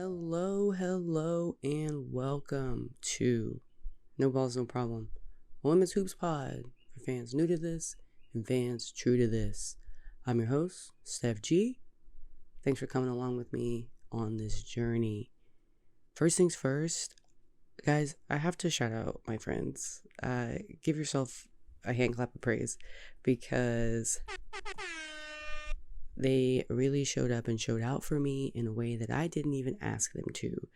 Hello, and welcome to No Balls, No Problem, Women's Hoops Pod for fans new to this and fans true to this. I'm your host, Steph G. Thanks for coming along with me on this journey. First things first, guys, I have to shout out my friends. Give yourself a hand clap of praise because they really showed up and showed out for me in a way that I didn't even ask them to.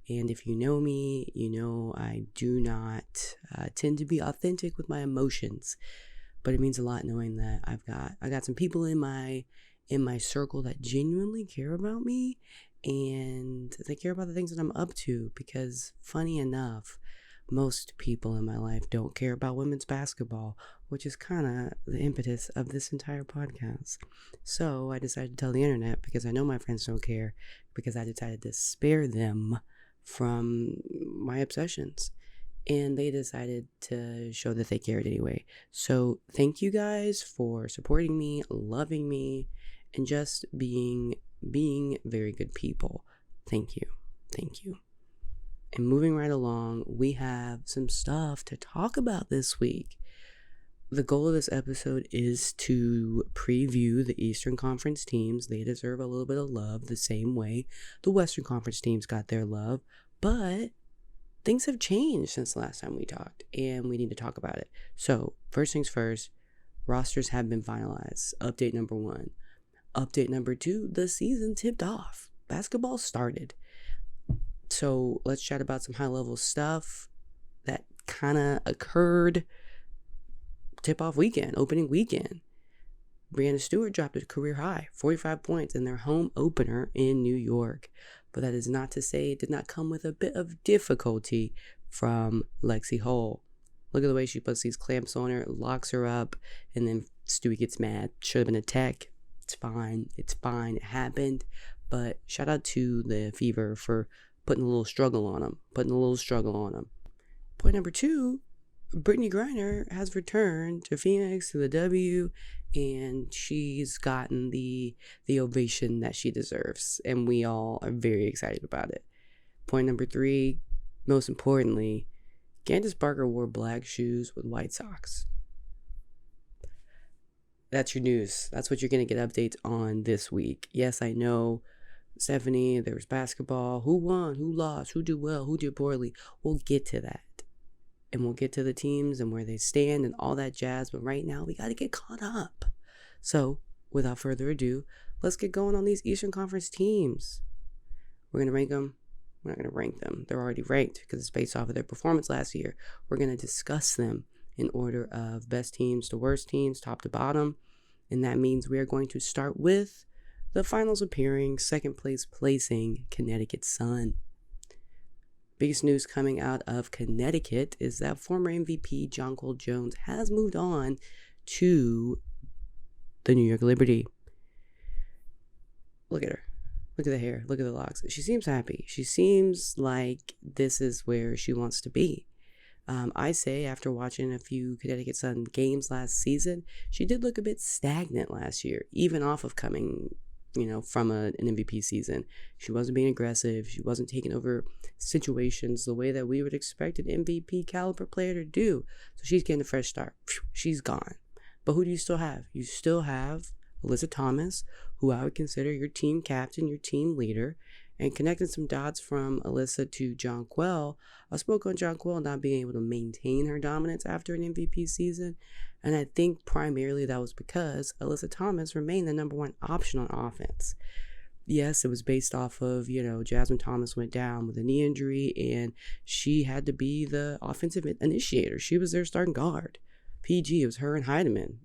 And if you know me, you know I do not tend to be authentic with my emotions, but it means a lot knowing that I got some people in my circle that genuinely care about me, and they care about the things that I'm up to. Because funny enough, most people in my life don't care about women's basketball, which is kind of the impetus of this entire podcast. So I decided to tell the internet, because I know my friends don't care, because I decided to spare them from my obsessions. And they decided to show that they cared anyway. So thank you guys for supporting me, loving me, and just being very good people. Thank you. And moving right along, we have some stuff to talk about this week. The goal of this episode is to preview the Eastern Conference teams. They deserve a little bit of love the same way the Western Conference teams got their love. But things have changed since the last time we talked, and we need to talk about it. So, first things first, rosters have been finalized. Update number 1. Update number 2, the season tipped off. Basketball started. So let's chat about some high-level stuff that kind of occurred tip-off weekend, opening weekend. Breanna Stewart dropped a career high, 45 points in their home opener in New York. But that is not to say it did not come with a bit of difficulty from Lexi Hull. Look at the way she puts these clamps on her, locks her up, and then Stewie gets mad. Should have been a tech. It's fine. It happened. But shout out to the Fever for putting a little struggle on them. Point number 2, Brittany Griner has returned to Phoenix, to the W, and she's gotten the ovation that she deserves, and we all are very excited about it. Point number 3, most importantly, Candace Parker wore black shoes with white socks. That's your news. That's what you're going to get updates on this week. Yes, I know, Stephanie, there was basketball. Who won? Who lost? Who did well? Who did poorly? We'll get to that. And we'll get to the teams and where they stand and all that jazz. But right now, we got to get caught up. So, without further ado, let's get going on these Eastern Conference teams. We're going to rank them. We're not going to rank them. They're already ranked because it's based off of their performance last year. We're going to discuss them in order of best teams to worst teams, top to bottom. And that means we are going to start with the finals appearing, second place placing Connecticut Sun. Biggest news coming out of Connecticut is that former MVP Jonquel Jones has moved on to the New York Liberty. Look at her. Look at the hair. Look at the locks. She seems happy. She seems like this is where she wants to be. I say, after watching a few Connecticut Sun games last season, she did look a bit stagnant last year, even off of coming from an MVP season. She wasn't being aggressive. She wasn't taking over situations the way that we would expect an MVP caliber player to do. So she's getting a fresh start. She's gone. But who do you still have? You still have Alyssa Thomas, who I would consider your team captain, your team leader. And connecting some dots from Alyssa to Jonquel, I spoke on Jonquel not being able to maintain her dominance after an MVP season. And I think primarily that was because Alyssa Thomas remained the number 1 option on offense. Yes, it was based off of, Jasmine Thomas went down with a knee injury, and she had to be the offensive initiator. She was their starting guard. PG, it was her and Heidemann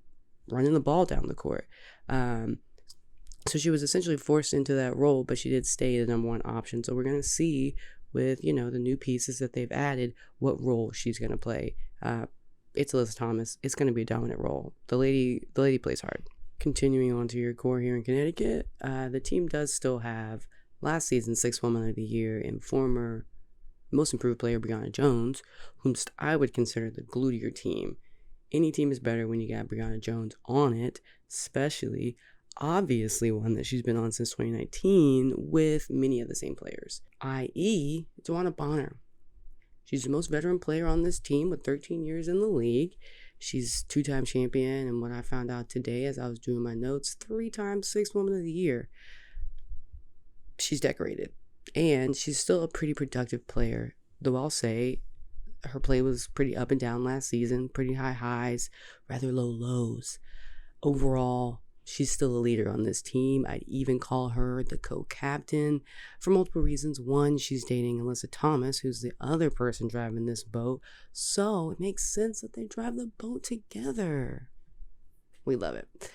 running the ball down the court. So she was essentially forced into that role, but she did stay the number 1 option. So we're going to see with, the new pieces that they've added, what role she's going to play. It's Alyssa Thomas. It's going to be a dominant role. The lady plays hard. Continuing on to your core here in Connecticut, the team does still have last season's 6th Woman of the Year and former most improved player Breonna Jones, whom I would consider the glue to your team. Any team is better when you got Breonna Jones on it, especially obviously one that she's been on since 2019 with many of the same players, i.e. Dewana Bonner. She's the most veteran player on this team with 13 years in the league. She's two-time champion, and what I found out today as I was doing my notes, 3-time Sixth Woman of the Year. She's decorated, and she's still a pretty productive player, though I'll say her play was pretty up and down last season, pretty high highs, rather low lows. Overall, she's still a leader on this team. I'd even call her the co-captain for multiple reasons. One, she's dating Alyssa Thomas, who's the other person driving this boat. So it makes sense that they drive the boat together. We love it.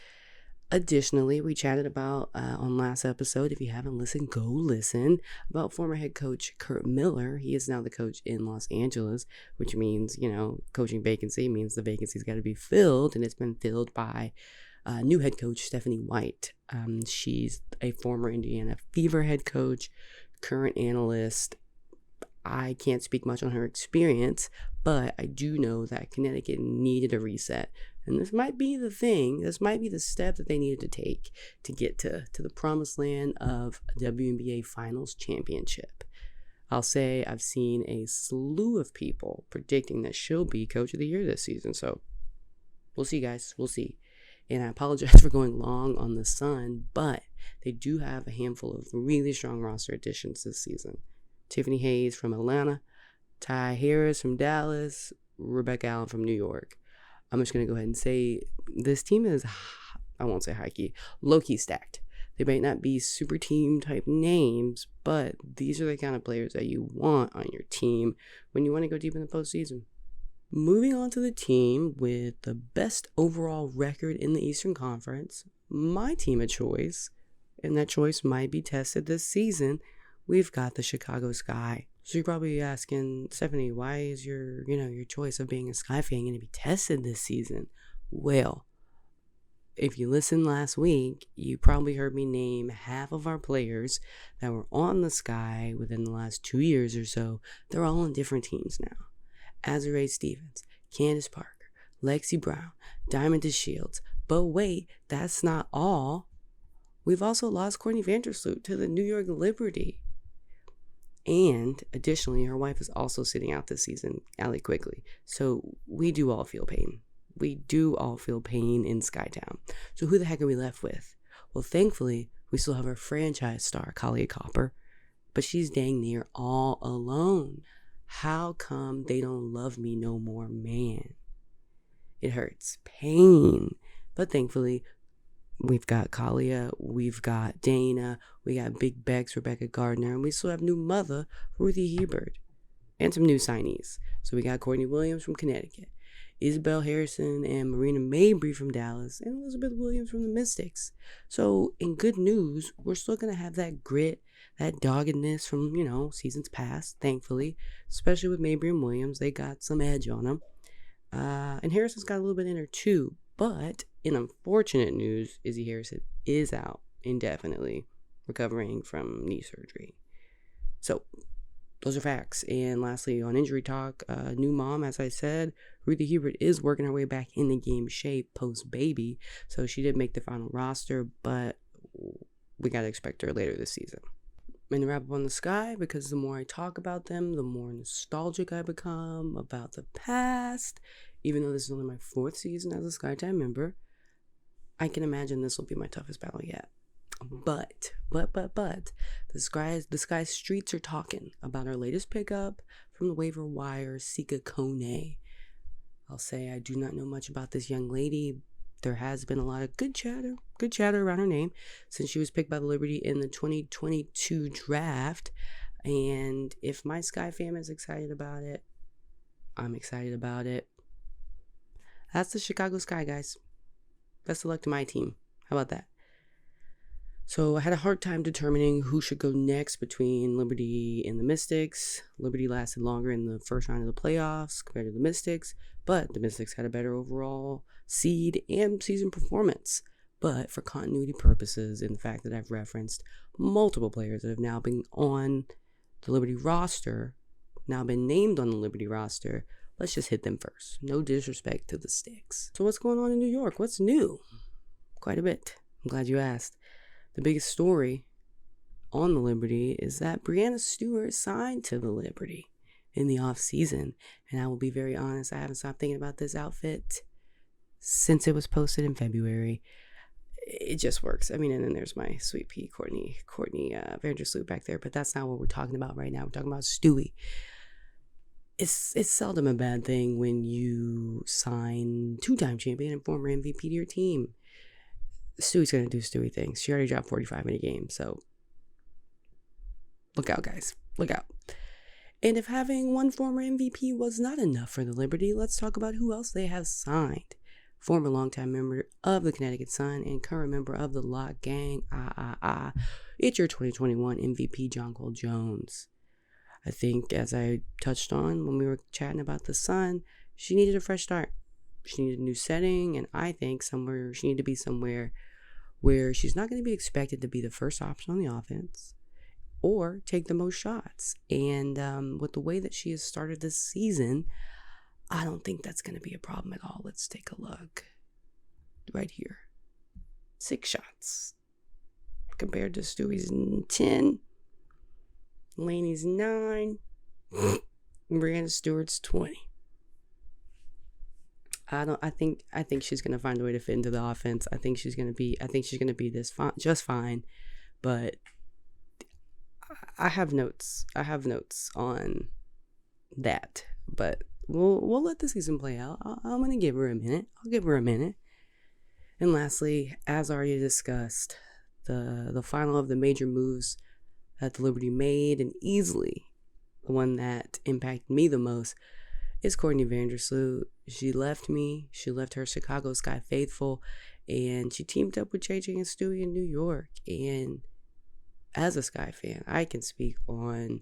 Additionally, we chatted about on last episode, if you haven't listened, go listen, about former head coach Kurt Miller. He is now the coach in Los Angeles, which means, coaching vacancy means the vacancy's got to be filled, and it's been filled by new head coach Stephanie White. She's a former Indiana Fever head coach, current analyst. I can't speak much on her experience, but I do know that Connecticut needed a reset. And this might be the thing, this might be the step that they needed to take to get to the promised land of a WNBA Finals championship. I'll say I've seen a slew of people predicting that she'll be Coach of the Year this season. So we'll see, guys. We'll see. And I apologize for going long on the Sun, but they do have a handful of really strong roster additions this season. Tiffany Hayes from Atlanta, Ty Harris from Dallas, Rebecca Allen from New York. I'm just going to go ahead and say this team is, I won't say high-key, low-key stacked. They might not be super team type names, but these are the kind of players that you want on your team when you want to go deep in the postseason. Moving on to the team with the best overall record in the Eastern Conference, my team of choice, and that choice might be tested this season, we've got the Chicago Sky. So you're probably asking, Stephanie, why is your choice of being a Sky fan going to be tested this season? Well, if you listened last week, you probably heard me name half of our players that were on the Sky within the last 2 years or so. They're all on different teams now. Azurá Stevens, Candace Parker, Lexi Brown, Diamond DeShields. But wait, that's not all. We've also lost Courtney Vandersloot to the New York Liberty. And additionally, her wife is also sitting out this season, Allie Quigley. So we do all feel pain. We do all feel pain in Skytown. So who the heck are we left with? Well, thankfully, we still have our franchise star, Kalia Copper, but she's dang near all alone. How come they don't love me no more, man? It hurts. Pain. But thankfully, we've got Kalia, we've got Dana, we got Big Bex, Rebecca Gardner, and we still have new mother, Ruthie Hebert, and some new signees. So we got Courtney Williams from Connecticut, Isabel Harrison and Marina Mabry from Dallas, and Elizabeth Williams from the Mystics. So in good news, we're still going to have that grit, that doggedness from, seasons past, thankfully, especially with Mabry and Williams. They got some edge on them. And Harrison's got a little bit in her too. But in unfortunate news, Izzy Harrison is out indefinitely, recovering from knee surgery. So those are facts. And lastly, on injury talk, new mom, as I said, Ruthie Hebert is working her way back in the game shape post-baby. So she did make the final roster, but we got to expect her later this season. And to wrap up on the Sky, because the more I talk about them, the more nostalgic I become about the past. Even though this is only my 4th season as a Skytime member, I can imagine this will be my toughest battle yet. But, the Sky streets are talking about our latest pickup from the waiver wire, Sika Kone. I'll say I do not know much about this young lady. There has been a lot of good chatter around her name since she was picked by the Liberty in the 2022 draft. And if my Sky fam is excited about it, I'm excited about it. That's the Chicago Sky, guys. Best of luck to my team. How about that? So I had a hard time determining who should go next between Liberty and the Mystics. Liberty lasted longer in the first round of the playoffs compared to the Mystics, but the Mystics had a better overall seed and season performance. But for continuity purposes and the fact that I've referenced multiple players that have now been on the Liberty roster, now been named on the Liberty roster, let's just hit them first. No disrespect to the Sticks. So what's going on in New York? What's new? Quite a bit. I'm glad you asked. The biggest story on the Liberty is that Breanna Stewart signed to the Liberty in the off season. And I will be very honest, I haven't stopped thinking about this outfit since it was posted in February. It just works. I mean, and then there's my sweet pea, Courtney Vandersloot back there, but that's not what we're talking about right now. We're talking about Stewie. It's seldom a bad thing when you sign two-time champion and former MVP to your team. Stewie's going to do Stewie things. She already dropped 45 in a game, so look out, guys. Look out. And if having one former MVP was not enough for the Liberty, let's talk about who else they have signed. Former longtime member of the Connecticut Sun and current member of the Lock Gang, it's your 2021 MVP, Jonquel Jones. I think, as I touched on when we were chatting about the Sun, she needed a fresh start. She needed a new setting, and I think she needed to be somewhere where she's not going to be expected to be the first option on the offense or take the most shots. And with the way that she has started this season, I don't think that's going to be a problem at all. Let's take a look. Right here. 6 shots. Compared to Stewie's 10. Laney's 9. Breanna Stewart's 20. I think she's going to find a way to fit into the offense. I think she's going to be just fine. But I have notes on that. But we'll let the season play out. I'm going to give her a minute. I'll give her a minute. And lastly, as already discussed, the final of the major moves that the Liberty made, and easily the one that impacted me the most, is Courtney Vandersloot. She left me. She left her Chicago Sky faithful, and she teamed up with JJ and Stewie in New York. And as a Sky fan, I can speak on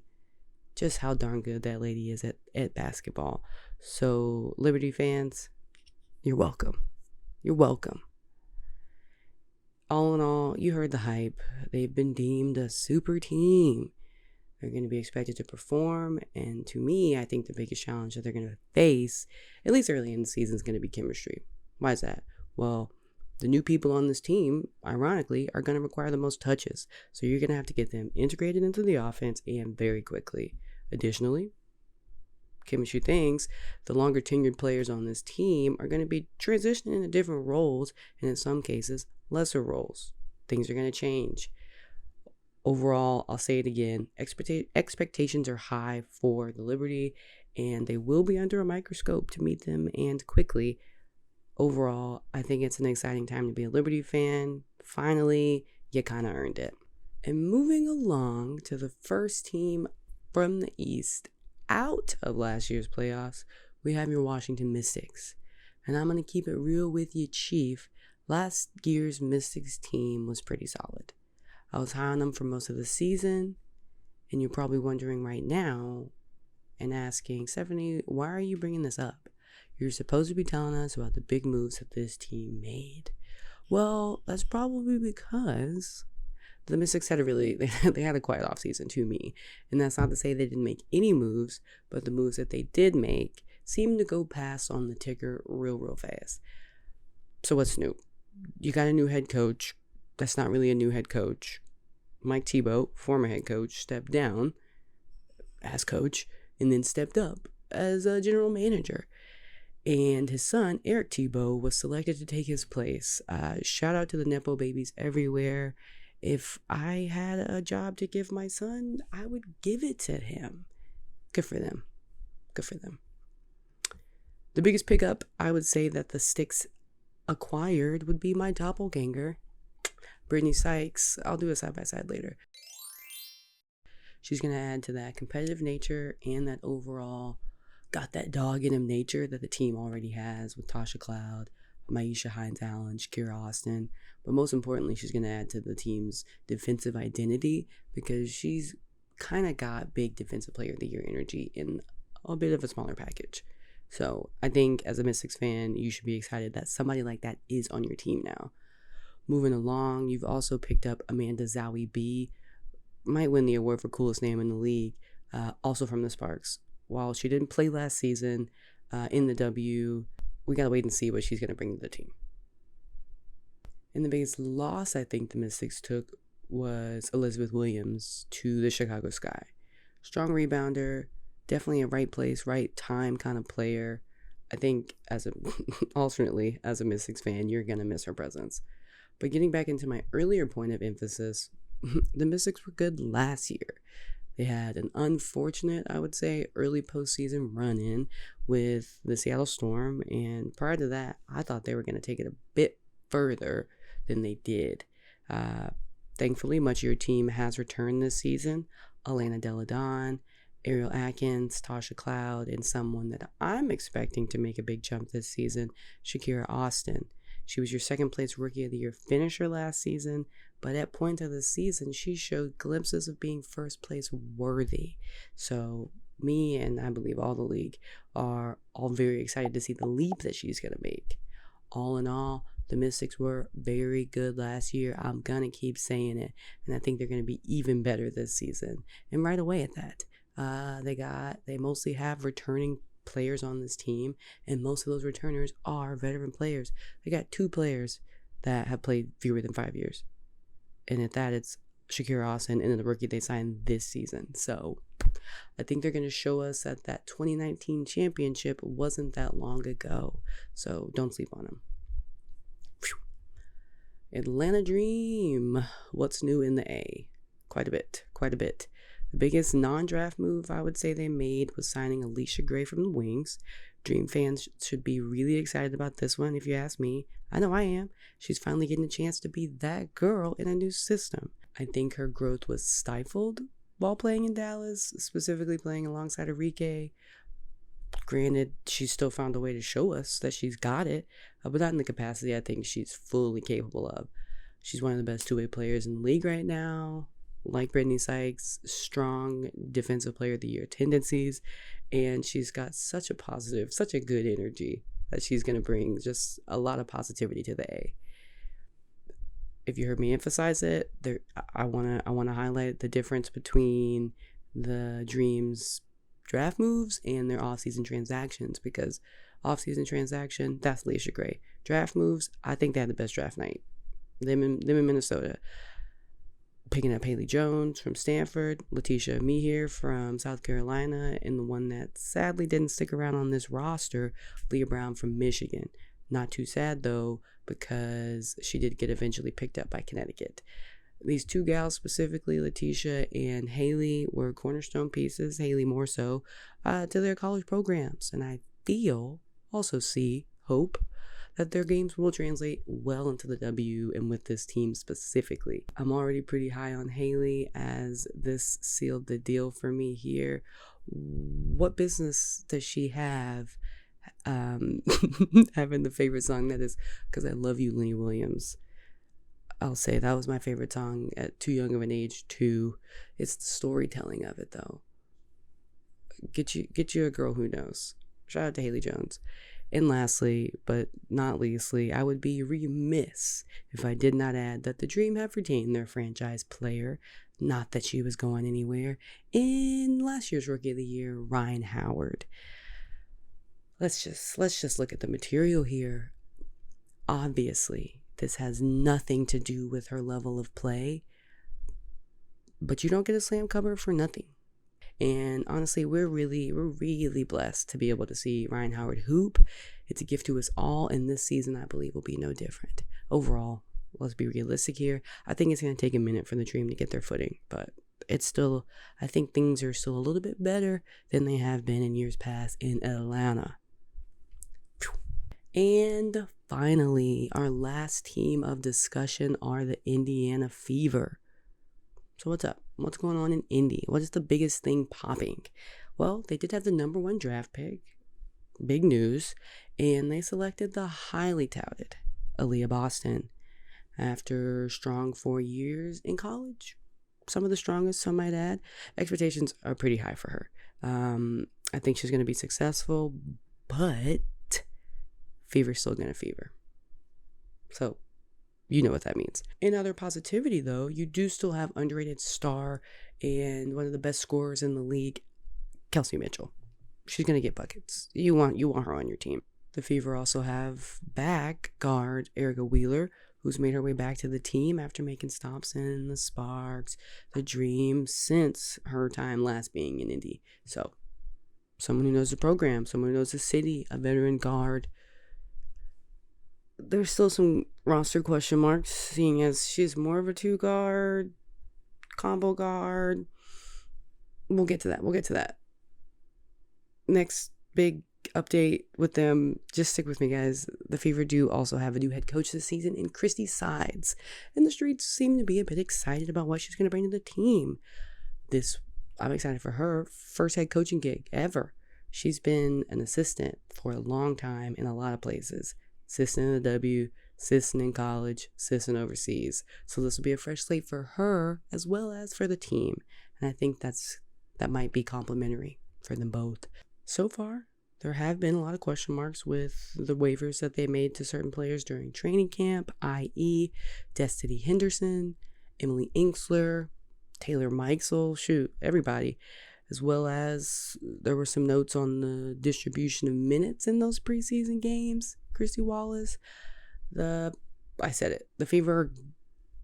just how darn good that lady is at basketball. So, Liberty fans, you're welcome. You're welcome. All in all, you heard the hype. They've been deemed a super team. They're going to be expected to perform. And to me, I think the biggest challenge that they're going to face, at least early in the season, is going to be chemistry. Why is that? Well, the new people on this team, ironically, are going to require the most touches. So you're going to have to get them integrated into the offense and very quickly. Additionally, chemistry things, the longer tenured players on this team are going to be transitioning into different roles, and in some cases, lesser roles. Things are going to change. Overall, I'll say it again, expectations are high for the Liberty, and they will be under a microscope to meet them, and quickly. Overall, I think it's an exciting time to be a Liberty fan. Finally, you kind of earned it. And moving along to the first team from the East out of last year's playoffs, we have your Washington Mystics. And I'm going to keep it real with you, Chief. Last year's Mystics team was pretty solid. I was high on them for most of the season, and you're probably wondering right now and asking, Stephanie, why are you bringing this up? You're supposed to be telling us about the big moves that this team made. Well, that's probably because the Mystics had they had a quiet offseason to me. And that's not to say they didn't make any moves, but the moves that they did make seemed to go past on the ticker real fast. So what's new? You got a new head coach. That's not really a new head coach. Mike Tebow, former head coach, stepped down as coach and then stepped up as a general manager. And his son, Eric Tebow, was selected to take his place. Shout out to the Nepo babies everywhere. If I had a job to give my son, I would give it to him. Good for them. Good for them. The biggest pickup I would say that the Sticks acquired would be my doppelganger, Brittany Sykes. I'll do a side-by-side later. She's going to add to that competitive nature and that overall got that dog in him nature that the team already has with Tasha Cloud, Maisha Hines-Allen, Shakira Austin. But most importantly, she's going to add to the team's defensive identity because she's kind of got big defensive player of the year energy in a bit of a smaller package. So I think as a Mystics fan, you should be excited that somebody like that is on your team now. Moving along, you've also picked up Amanda Zowie B. Might win the award for coolest name in the league, also from the Sparks. While she didn't play last season in the W, we got to wait and see what she's going to bring to the team. And the biggest loss I think the Mystics took was Elizabeth Williams to the Chicago Sky. Strong rebounder, definitely a right place, right time kind of player. I think alternately, as a Mystics fan, you're going to miss her presence. But getting back into my earlier point of emphasis, the Mystics were good last year. They had an unfortunate, I would say, early postseason run-in with the Seattle Storm. And prior to that, I thought they were going to take it a bit further than they did. Thankfully, much of your team has returned this season. Alana Deladon, Ariel Atkins, Tasha Cloud, and someone that I'm expecting to make a big jump this season, Shakira Austin. She was your second place Rookie of the Year finisher last season, but at point of the season, she showed glimpses of being first place worthy. So me and I believe all the league are all very excited to see the leap that she's going to make. All in all, the Mystics were very good last year. I'm going to keep saying it, and I think they're going to be even better this season. And right away at that, they mostly have returning players on this team, and most of those returners are veteran players. They got 2 players that have played fewer than 5 years, and at that, it's Shakira Austin and the rookie they signed this season. So I think they're going to show us that 2019 championship wasn't that long ago. So don't sleep on them. Atlanta Dream. What's new in the A? Quite a bit. The biggest non-draft move I would say they made was signing Alicia Gray from the Wings. Dream fans should be really excited about this one, if you ask me. I know I am. She's finally getting a chance to be that girl in a new system. I think her growth was stifled while playing in Dallas, specifically playing alongside Enrique. Granted, she's still found a way to show us that she's got it, but not in the capacity I think she's fully capable of. She's one of the best two-way players in the league right now. Like Brittany Sykes, strong defensive player of the year tendencies, and she's got such a good energy that she's going to bring just a lot of positivity to the A. If you heard me emphasize it, I want to highlight the difference between the Dreams draft moves and their offseason transactions, because offseason transaction, that's Alicia Gray. Draft moves, I think they had the best draft night. Them in Minnesota. Picking up Haley Jones from Stanford, Letitia Mehier from South Carolina, and the one that sadly didn't stick around on this roster, Leah Brown from Michigan. Not too sad though, because she did get eventually picked up by Connecticut. These two gals specifically, Letitia and Haley, were cornerstone pieces, Haley more so, to their college programs. And I hope that their games will translate well into the W and with this team specifically. I'm already pretty high on Haley, as this sealed the deal for me here. What business does she have having the favorite song that is "Cause I Love You," Lenny Williams? I'll say that was my favorite song at too young of an age too. It's the storytelling of it though. Get you a girl who knows. Shout out to Haley Jones. And lastly, but not leastly, I would be remiss if I did not add that the Dream have retained their franchise player, not that she was going anywhere, in last year's Rookie of the Year, Ryan Howard. Let's just look at the material here. Obviously, this has nothing to do with her level of play, but you don't get a slam cover for nothing. And honestly, we're really blessed to be able to see Ryan Howard hoop. It's a gift to us all, and this season I believe will be no different. Overall, let's be realistic here. I think it's going to take a minute for the Dream to get their footing, but I think things are still a little bit better than they have been in years past in Atlanta. And finally, our last team of discussion are the Indiana Fever. So what's up? What's going on in Indy? What is the biggest thing popping? Well, they did have the number 1 draft pick. Big news. And they selected the highly touted Aaliyah Boston. After strong 4 years in college, some of the strongest, some might add, expectations are pretty high for her. I think she's going to be successful, but Fever's still going to fever. So you know what that means. In other positivity, though, you do still have underrated star and one of the best scorers in the league, Kelsey Mitchell. She's going to get buckets. You want her on your team. The Fever also have back guard Erica Wheeler, who's made her way back to the team after making stops in the Sparks, the Dream, since her time last being in Indy. So, someone who knows the program, someone who knows the city, a veteran guard. There's still some roster question marks, seeing as she's more of a 2-guard, combo guard. We'll get to that. Next big update with them, just stick with me, guys. The Fever do also have a new head coach this season in Christy Sides, and the streets seem to be a bit excited about what she's going to bring to the team. I'm excited for her first head coaching gig ever. She's been an assistant for a long time in a lot of places. Assistant in the W, assistant in college, assistant overseas. So this will be a fresh slate for her as well as for the team. And I think that might be complimentary for them both. So far, there have been a lot of question marks with the waivers that they made to certain players during training camp, i.e. Destiny Henderson, Emily Inksler, Taylor Mikesell, everybody. As well as there were some notes on the distribution of minutes in those preseason games. Christy Wallace, the Fever are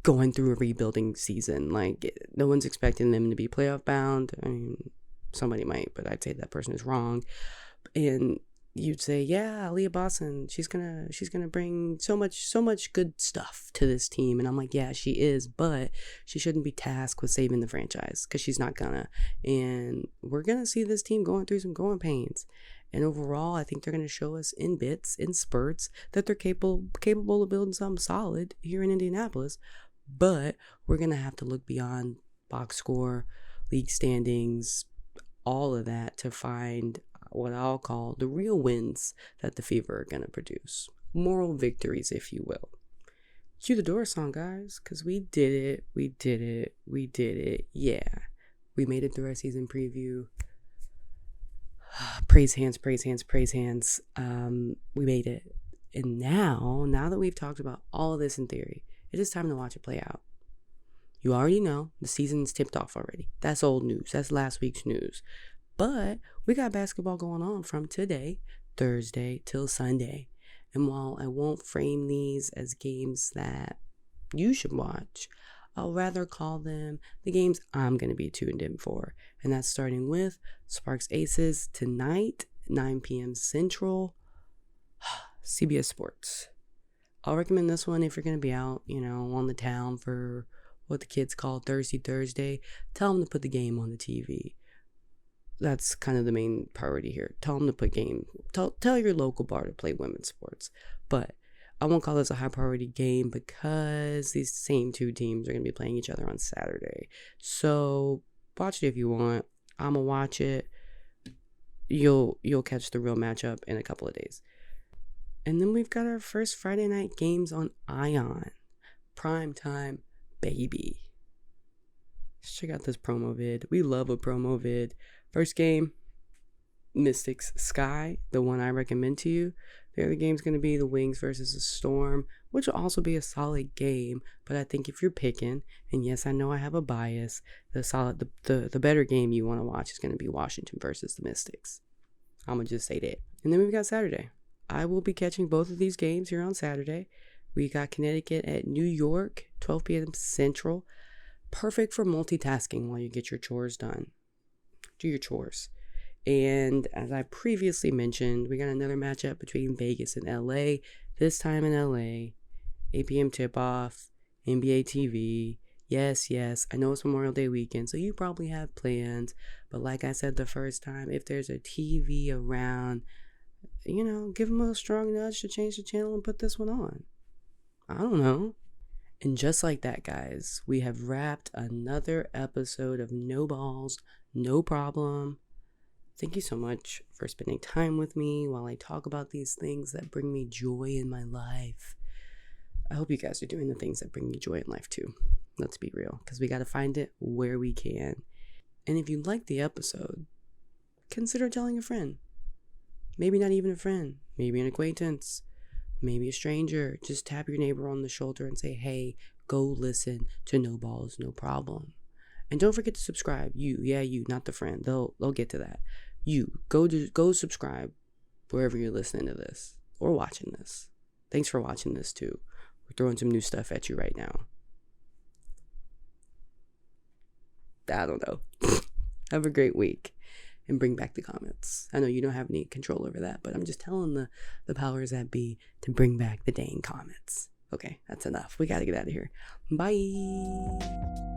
going through a rebuilding season. Like, no one's expecting them to be playoff bound. I mean, somebody might, but I'd say that person is wrong. And you'd say, yeah, Leah Boston, she's gonna bring so much good stuff to this team. And I'm like, yeah, she is, but she shouldn't be tasked with saving the franchise, because she's not gonna. And we're gonna see this team going through some growing pains. And overall, I think they're gonna show us in bits, in spurts, that they're capable of building something solid here in Indianapolis. But we're gonna have to look beyond box score, league standings, all of that to find what I'll call the real wins that the Fever are going to produce. Moral victories, if you will. Cue the door song, guys, because we did it. Yeah. We made it through our season preview. Praise hands. We made it. And now that we've talked about all of this in theory, it is time to watch it play out. You already know the season's tipped off already. That's old news. That's last week's news. But we got basketball going on from today, Thursday, till Sunday. And while I won't frame these as games that you should watch, I'll rather call them the games I'm going to be tuned in for. And that's starting with Sparks Aces tonight, 9 p.m. Central, CBS Sports. I'll recommend this one if you're going to be out, on the town for what the kids call Thirsty Thursday. Tell them to put the game on the TV. That's kind of the main priority here. Tell them to put game. Tell your local bar to play women's sports. But I won't call this a high priority game because these same two teams are going to be playing each other on Saturday. So watch it if you want. I'm going to watch it. You'll catch the real matchup in a couple of days. And then we've got our first Friday night games on Ion. Prime time, baby. Let's check out this promo vid. We love a promo vid. First game, Mystics Sky, the one I recommend to you. The other game's going to be the Wings versus the Storm, which will also be a solid game. But I think if you're picking, and yes, I know I have a bias, the better game you want to watch is going to be Washington versus the Mystics. I'm going to just say that. And then we've got Saturday. I will be catching both of these games here on Saturday. We got Connecticut at New York, 12 p.m. Central. Perfect for multitasking while you get your chores done. Do your chores. And as I previously mentioned, we got another matchup between Vegas and LA. This time in LA, 8 p.m. tip-off, NBA TV. Yes, I know it's Memorial Day weekend, so you probably have plans. But like I said the first time, if there's a TV around, give them a strong nudge to change the channel and put this one on. I don't know. And just like that, guys, we have wrapped another episode of No Balls, No Problem. Thank you so much for spending time with me while I talk about these things that bring me joy in my life. I hope you guys are doing the things that bring you joy in life too. Let's be real, because we got to find it where we can. And if you liked the episode, consider telling a friend. Maybe not even a friend, maybe an acquaintance, maybe a stranger. Just tap your neighbor on the shoulder and say, hey, go listen to No Balls, No Problem. And don't forget to subscribe. You, not the friend. They'll get to that. You, go subscribe wherever you're listening to this or watching this. Thanks for watching this too. We're throwing some new stuff at you right now. I don't know. Have a great week and bring back the comments. I know you don't have any control over that, but I'm just telling the powers that be to bring back the dang comments. Okay, that's enough. We got to get out of here. Bye.